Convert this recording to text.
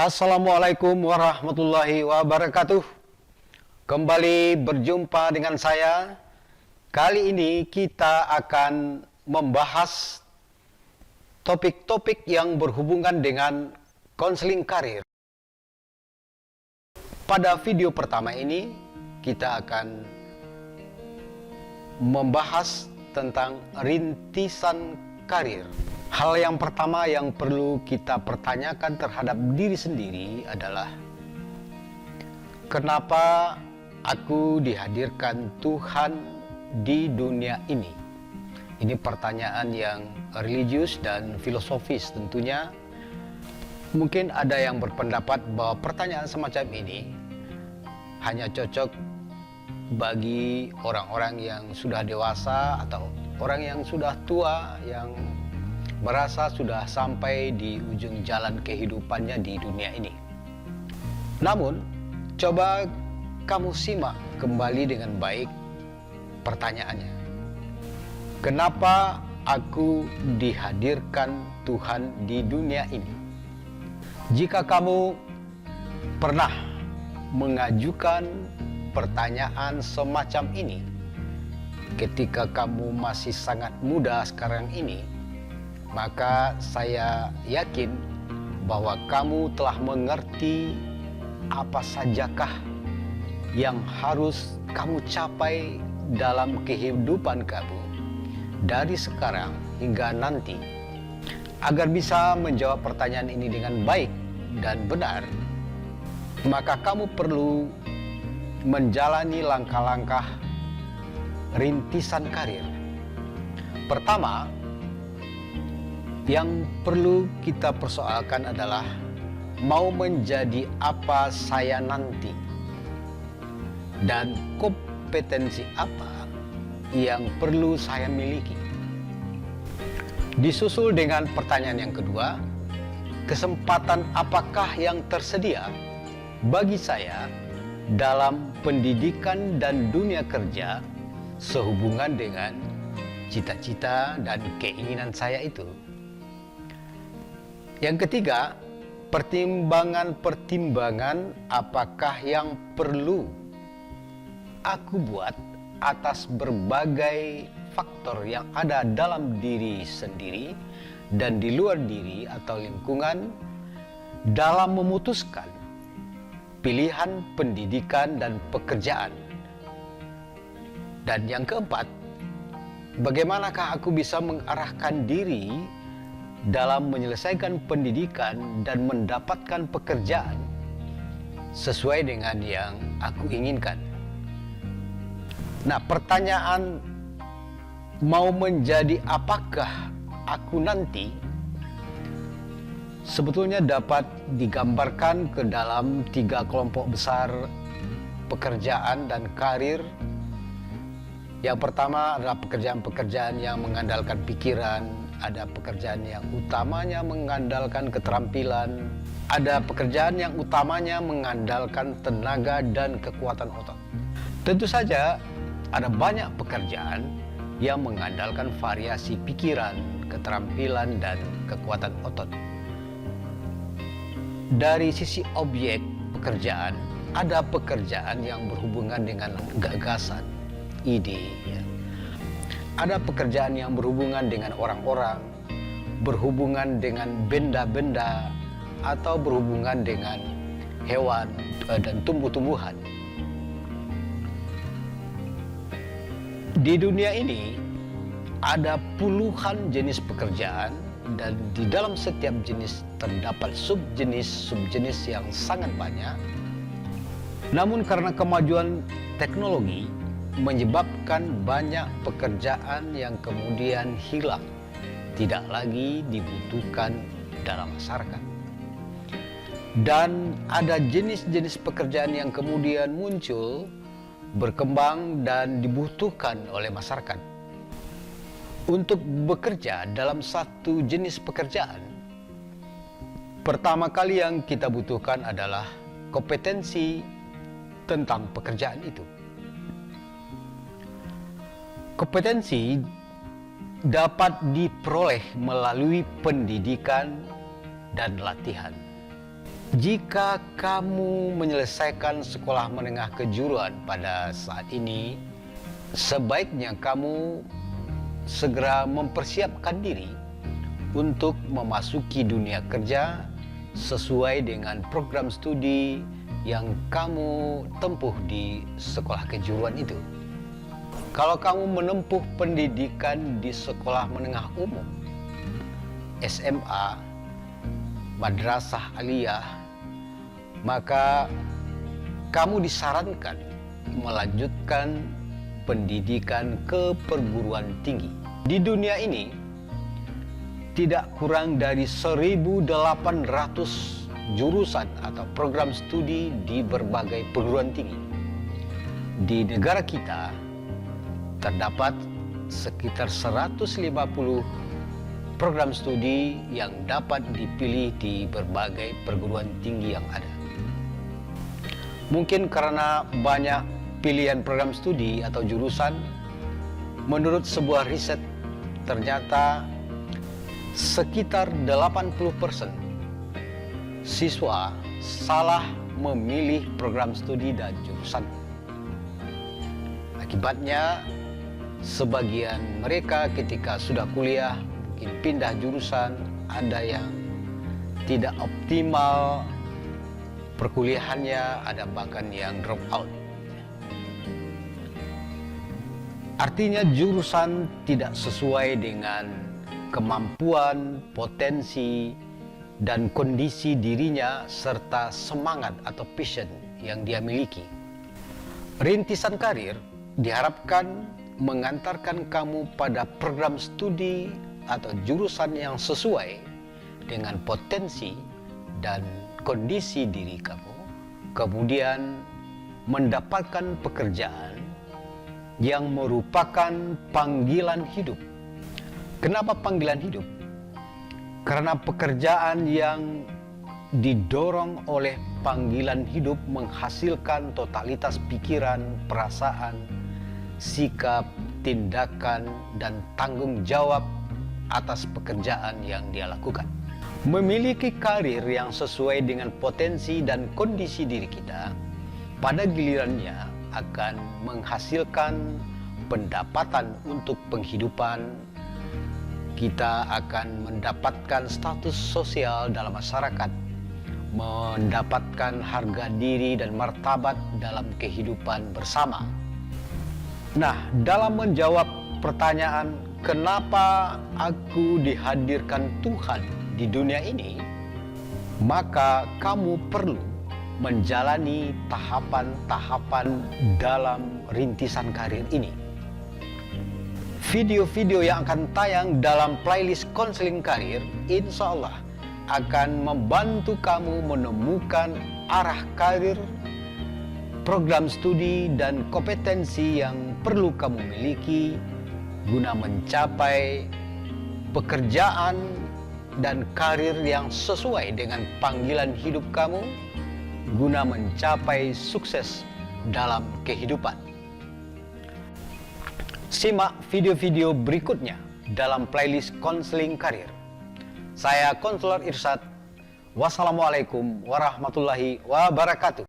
Assalamualaikum warahmatullahi wabarakatuh. Kembali berjumpa dengan saya. Kali ini kita akan membahas topik-topik yang berhubungan dengan konseling karir. Pada video pertama ini kita akan membahas tentang rintisan karir. Hal yang pertama yang perlu kita pertanyakan terhadap diri sendiri adalah, kenapa aku dihadirkan Tuhan di dunia ini? Ini pertanyaan yang religius dan filosofis tentunya. Mungkin ada yang berpendapat bahwa pertanyaan semacam ini hanya cocok bagi orang-orang yang sudah dewasa atau orang yang sudah tua, yang merasa sudah sampai di ujung jalan kehidupannya di dunia ini. Namun, coba kamu simak kembali dengan baik pertanyaannya. Kenapa aku dihadirkan Tuhan di dunia ini? Jika kamu pernah mengajukan pertanyaan semacam ini ketika kamu masih sangat muda sekarang ini, maka saya yakin bahwa kamu telah mengerti apa sajakah yang harus kamu capai dalam kehidupan kamu dari sekarang hingga nanti. Agar bisa menjawab pertanyaan ini dengan baik dan benar, maka kamu perlu menjalani langkah-langkah rintisan karir. Pertama, yang perlu kita persoalkan adalah mau menjadi apa saya nanti dan kompetensi apa yang perlu saya miliki. Disusul dengan pertanyaan yang kedua, kesempatan apakah yang tersedia bagi saya dalam pendidikan dan dunia kerja sehubungan dengan cita-cita dan keinginan saya itu. Yang ketiga, pertimbangan-pertimbangan apakah yang perlu aku buat atas berbagai faktor yang ada dalam diri sendiri dan di luar diri atau lingkungan dalam memutuskan pilihan pendidikan dan pekerjaan. Dan yang keempat, bagaimanakah aku bisa mengarahkan diri dalam menyelesaikan pendidikan dan mendapatkan pekerjaan sesuai dengan yang aku inginkan. Nah, pertanyaan mau menjadi apakah aku nanti sebetulnya dapat digambarkan ke dalam 3 kelompok besar pekerjaan dan karir. Yang pertama adalah pekerjaan-pekerjaan yang mengandalkan pikiran, ada pekerjaan yang utamanya mengandalkan keterampilan, ada pekerjaan yang utamanya mengandalkan tenaga dan kekuatan otot. Tentu saja ada banyak pekerjaan yang mengandalkan variasi pikiran, keterampilan, dan kekuatan otot. Dari sisi objek pekerjaan, ada pekerjaan yang berhubungan dengan gagasan, ide, ya. Ada pekerjaan yang berhubungan dengan orang-orang, berhubungan dengan benda-benda, atau berhubungan dengan hewan dan tumbuh-tumbuhan. Di dunia ini ada puluhan jenis pekerjaan, dan di dalam setiap jenis terdapat subjenis yang sangat banyak. Namun karena kemajuan teknologi menyebabkan banyak pekerjaan yang kemudian hilang, tidak lagi dibutuhkan dalam masyarakat. Dan ada jenis-jenis pekerjaan yang kemudian muncul, berkembang dan dibutuhkan oleh masyarakat. Untuk bekerja dalam satu jenis pekerjaan, pertama kali yang kita butuhkan adalah kompetensi tentang pekerjaan itu. Kompetensi dapat diperoleh melalui pendidikan dan latihan. Jika kamu menyelesaikan sekolah menengah kejuruan pada saat ini, sebaiknya kamu segera mempersiapkan diri untuk memasuki dunia kerja sesuai dengan program studi yang kamu tempuh di sekolah kejuruan itu. Kalau kamu menempuh pendidikan di sekolah menengah umum, SMA, madrasah aliyah, maka kamu disarankan melanjutkan pendidikan ke perguruan tinggi. Di dunia ini, tidak kurang dari 1.800 jurusan atau program studi di berbagai perguruan tinggi. Di negara kita, terdapat sekitar 150 program studi yang dapat dipilih di berbagai perguruan tinggi yang ada. Mungkin karena banyak pilihan program studi atau jurusan, menurut sebuah riset, ternyata sekitar 80% siswa salah memilih program studi dan jurusan. Akibatnya, sebagian mereka ketika sudah kuliah mungkin pindah jurusan, ada yang tidak optimal perkuliahannya, ada bahkan yang drop out. Artinya jurusan tidak sesuai dengan kemampuan, potensi, dan kondisi dirinya serta semangat atau passion yang dia miliki. Rintisan karir diharapkan mengantarkan kamu pada program studi atau jurusan yang sesuai dengan potensi dan kondisi diri kamu, kemudian mendapatkan pekerjaan yang merupakan panggilan hidup. Kenapa panggilan hidup? Karena pekerjaan yang didorong oleh panggilan hidup menghasilkan totalitas pikiran, perasaan, sikap, tindakan, dan tanggung jawab atas pekerjaan yang dia lakukan. Memiliki karir yang sesuai dengan potensi dan kondisi diri kita, pada gilirannya akan menghasilkan pendapatan untuk penghidupan. Kita akan mendapatkan status sosial dalam masyarakat, mendapatkan harga diri dan martabat dalam kehidupan bersama. Nah, dalam menjawab pertanyaan, kenapa aku dihadirkan Tuhan di dunia ini, maka kamu perlu menjalani tahapan-tahapan dalam rintisan karir ini. Video-video yang akan tayang dalam playlist konseling karir, insya Allah akan membantu kamu menemukan arah karir, program studi, dan kompetensi yang perlu kamu miliki guna mencapai pekerjaan dan karir yang sesuai dengan panggilan hidup kamu, guna mencapai sukses dalam kehidupan. Simak video-video berikutnya dalam playlist konseling karir. Saya Konselor Irsyad. Wassalamualaikum warahmatullahi wabarakatuh.